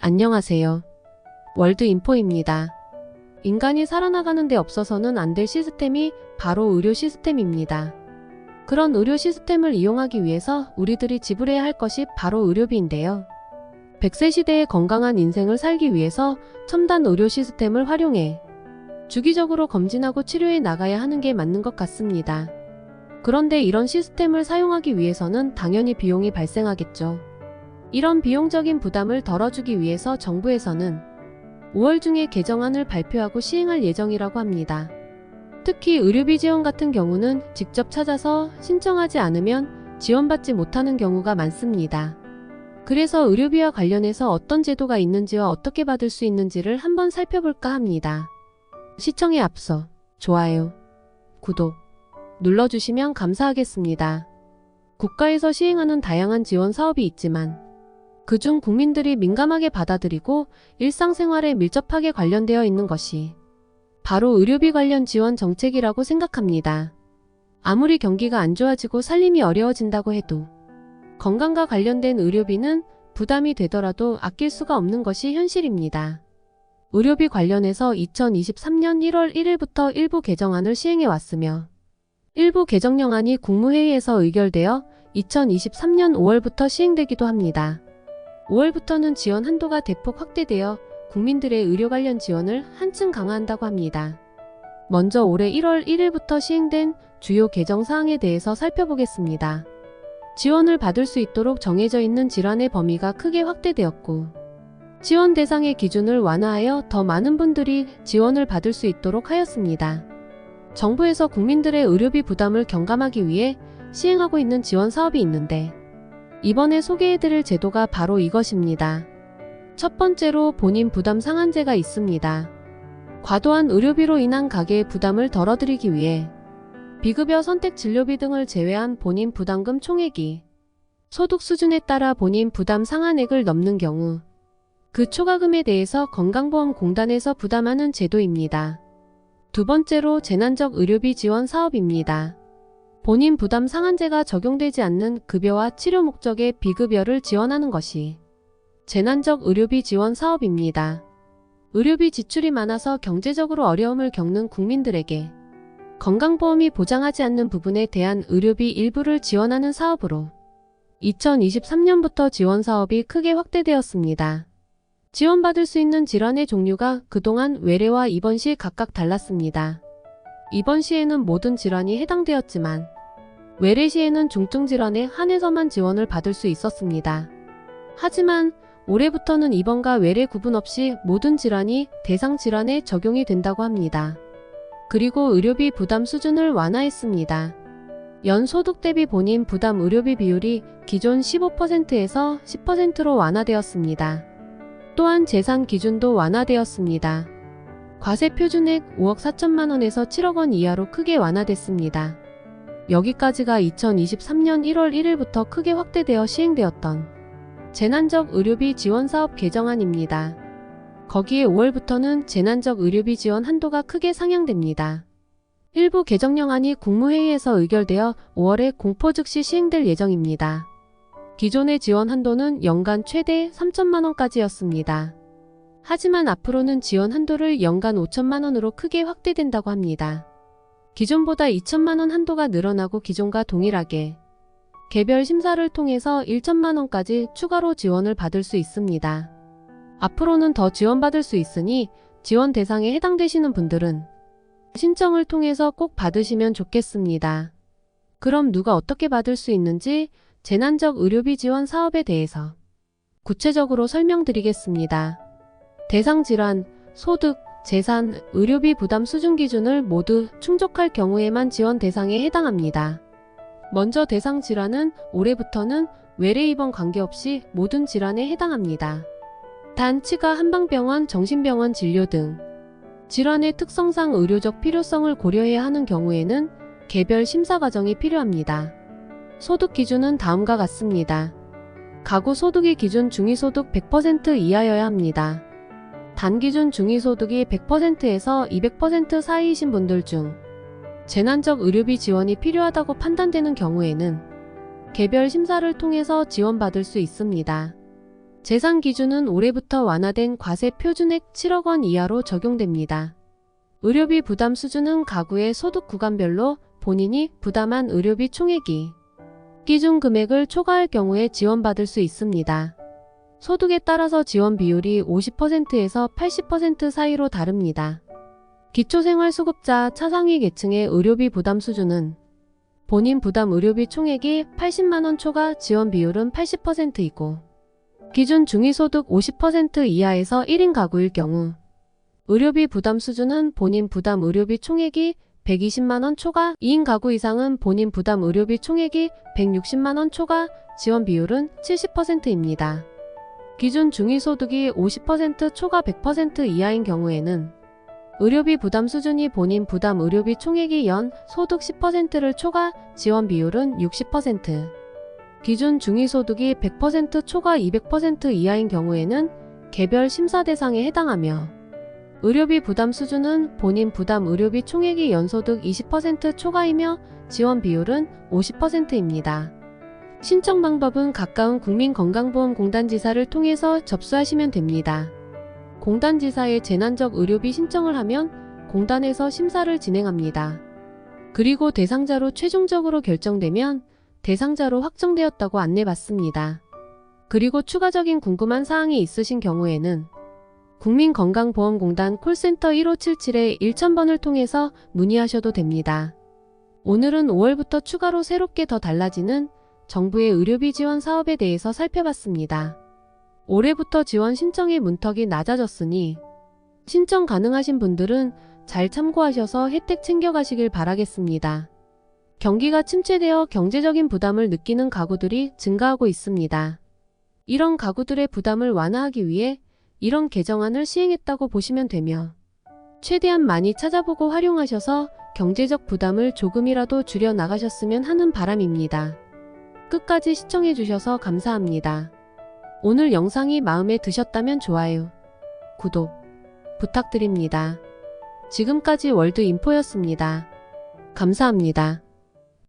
안녕하세요. 월드인포입니다. 인간이 살아나가는 데 없어서는 안 될 시스템이 바로 의료 시스템입니다. 그런 의료 시스템을 이용하기 위해서 우리들이 지불해야 할 것이 바로 의료비인데요. 100세 시대의 건강한 인생을 살기 위해서 첨단 의료 시스템을 활용해 주기적으로 검진하고 치료해 나가야 하는 게 맞는 것 같습니다. 그런데 이런 시스템을 사용하기 위해서는 당연히 비용이 발생하겠죠. 이런 비용적인 부담을 덜어주기 위해서 정부에서는 5월 중에 개정안을 발표하고 시행할 예정이라고 합니다. 특히 의료비 지원 같은 경우는 직접 찾아서 신청하지 않으면 지원받지 못하는 경우가 많습니다. 그래서 의료비와 관련해서 어떤 제도가 있는지와 어떻게 받을 수 있는지를 한번 살펴볼까 합니다. 시청에 앞서 좋아요, 구독 눌러주시면 감사하겠습니다. 국가에서 시행하는 다양한 지원 사업이 있지만 그중 국민들이 민감하게 받아들이고 일상생활에 밀접하게 관련되어 있는 것이 바로 의료비 관련 지원 정책이라고 생각합니다. 아무리 경기가 안 좋아지고 살림이 어려워진다고 해도 건강과 관련된 의료비는 부담이 되더라도 아낄 수가 없는 것이 현실입니다. 의료비 관련해서 2023년 1월 1일부터 일부 개정안을 시행해 왔으며 일부 개정령안이 국무회의에서 의결되어 2023년 5월부터 시행되기도 합니다. 5월부터는 지원 한도가 대폭 확대되어 국민들의 의료 관련 지원을 한층 강화한다고 합니다. 먼저 올해 1월 1일부터 시행된 주요 개정 사항에 대해서 살펴보겠습니다. 지원을 받을 수 있도록 정해져 있는 질환의 범위가 크게 확대되었고 지원 대상의 기준을 완화하여 더 많은 분들이 지원을 받을 수 있도록 하였습니다. 정부에서 국민들의 의료비 부담을 경감하기 위해 시행하고 있는 지원 사업이 있는데 이번에 소개해드릴 제도가 바로 이것입니다. 첫 번째로 본인 부담 상한제가 있습니다. 과도한 의료비로 인한 가계의 부담을 덜어드리기 위해 비급여 선택 진료비 등을 제외한 본인 부담금 총액이 소득 수준에 따라 본인 부담 상한액을 넘는 경우 그 초과금에 대해서 건강보험공단에서 부담하는 제도입니다. 두 번째로 재난적 의료비 지원 사업입니다. 본인 부담 상한제가 적용되지 않는 급여와 치료 목적의 비급여를 지원하는 것이 재난적 의료비 지원 사업입니다. 의료비 지출이 많아서 경제적으로 어려움을 겪는 국민들에게 건강보험이 보장하지 않는 부분에 대한 의료비 일부를 지원하는 사업으로 2023년부터 지원 사업이 크게 확대되었습니다. 지원받을 수 있는 질환의 종류가 그동안 외래와 입원 시 각각 달랐습니다. 입원 시에는 모든 질환이 해당되었지만 외래 시에는 중증 질환에 한해서만 지원을 받을 수 있었습니다. 하지만 올해부터는 입원과 외래 구분 없이 모든 질환이 대상 질환에 적용이 된다고 합니다. 그리고 의료비 부담 수준을 완화했습니다. 연 소득 대비 본인 부담 의료비 비율이 기존 15%에서 10%로 완화되었습니다. 또한 재산 기준도 완화되었습니다. 과세 표준액 5억 4천만 원에서 7억 원 이하로 크게 완화됐습니다. 여기까지가 2023년 1월 1일부터 크게 확대되어 시행되었던 재난적 의료비 지원 사업 개정안입니다. 거기에 5월부터는 재난적 의료비 지원 한도가 크게 상향됩니다. 일부 개정령안이 국무회의에서 의결되어 5월에 공포 즉시 시행될 예정입니다. 기존의 지원 한도는 연간 최대 3천만 원까지였습니다. 하지만 앞으로는 지원 한도를 연간 5천만 원으로 크게 확대된다고 합니다. 기존보다 2천만 원 한도가 늘어나고 기존과 동일하게 개별 심사를 통해서 1천만 원까지 추가로 지원을 받을 수 있습니다. 앞으로는 더 지원받을 수 있으니 지원 대상에 해당되시는 분들은 신청을 통해서 꼭 받으시면 좋겠습니다. 그럼 누가 어떻게 받을 수 있는지 재난적 의료비 지원 사업에 대해서 구체적으로 설명드리겠습니다. 대상 질환, 소득, 재산, 의료비 부담 수준 기준을 모두 충족할 경우에만 지원 대상에 해당합니다. 먼저 대상 질환은 올해부터는 외래 입원 관계없이 모든 질환에 해당합니다. 단 치과 한방병원, 정신병원 진료 등 질환의 특성상 의료적 필요성을 고려해야 하는 경우에는 개별 심사 과정이 필요합니다. 소득 기준은 다음과 같습니다. 가구 소득의 기준 중위소득 100% 이하여야 합니다. 단기준 중위소득이 100%에서 200% 사이이신 분들 중 재난적 의료비 지원이 필요하다고 판단되는 경우에는 개별 심사를 통해서 지원받을 수 있습니다. 재산 기준은 올해부터 완화된 과세 표준액 7억 원 이하로 적용됩니다. 의료비 부담 수준은 가구의 소득 구간별로 본인이 부담한 의료비 총액이 기준 금액을 초과할 경우에 지원받을 수 있습니다. 소득에 따라서 지원 비율이 50%에서 80% 사이로 다릅니다. 기초생활수급자 차상위 계층의 의료비 부담 수준은 본인 부담 의료비 총액이 80만원 초과 지원 비율은 80%이고 기준 중위소득 50% 이하에서 1인 가구일 경우 의료비 부담 수준은 본인 부담 의료비 총액이 120만원 초과 2인 가구 이상은 본인 부담 의료비 총액이 160만원 초과 지원 비율은 70%입니다. 기준 중위소득이 50% 초과 100% 이하인 경우에는 의료비 부담 수준이 본인 부담 의료비 총액이 연 소득 10%를 초과 지원 비율은 60%. 기준 중위소득이 100% 초과 200% 이하인 경우에는 개별 심사 대상에 해당하며 의료비 부담 수준은 본인 부담 의료비 총액이 연소득 20% 초과이며 지원 비율은 50%입니다. 신청 방법은 가까운 국민건강보험공단 지사를 통해서 접수하시면 됩니다. 공단 지사에 재난적 의료비 신청을 하면 공단에서 심사를 진행합니다. 그리고 대상자로 최종적으로 결정되면 대상자로 확정되었다고 안내받습니다. 그리고 추가적인 궁금한 사항이 있으신 경우에는 국민건강보험공단 콜센터 1577-1000번을 통해서 문의하셔도 됩니다. 오늘은 5월부터 추가로 새롭게 더 달라지는 정부의 의료비 지원 사업에 대해서 살펴봤습니다. 올해부터 지원 신청의 문턱이 낮아졌으니 신청 가능하신 분들은 잘 참고하셔서 혜택 챙겨가시길 바라겠습니다. 경기가 침체되어 경제적인 부담을 느끼는 가구들이 증가하고 있습니다. 이런 가구들의 부담을 완화하기 위해 이런 개정안을 시행했다고 보시면 되며 최대한 많이 찾아보고 활용하셔서 경제적 부담을 조금이라도 줄여 나가셨으면 하는 바람입니다. 끝까지 시청해주셔서 감사합니다. 오늘 영상이 마음에 드셨다면 좋아요, 구독 부탁드립니다. 지금까지 월드인포였습니다. 감사합니다.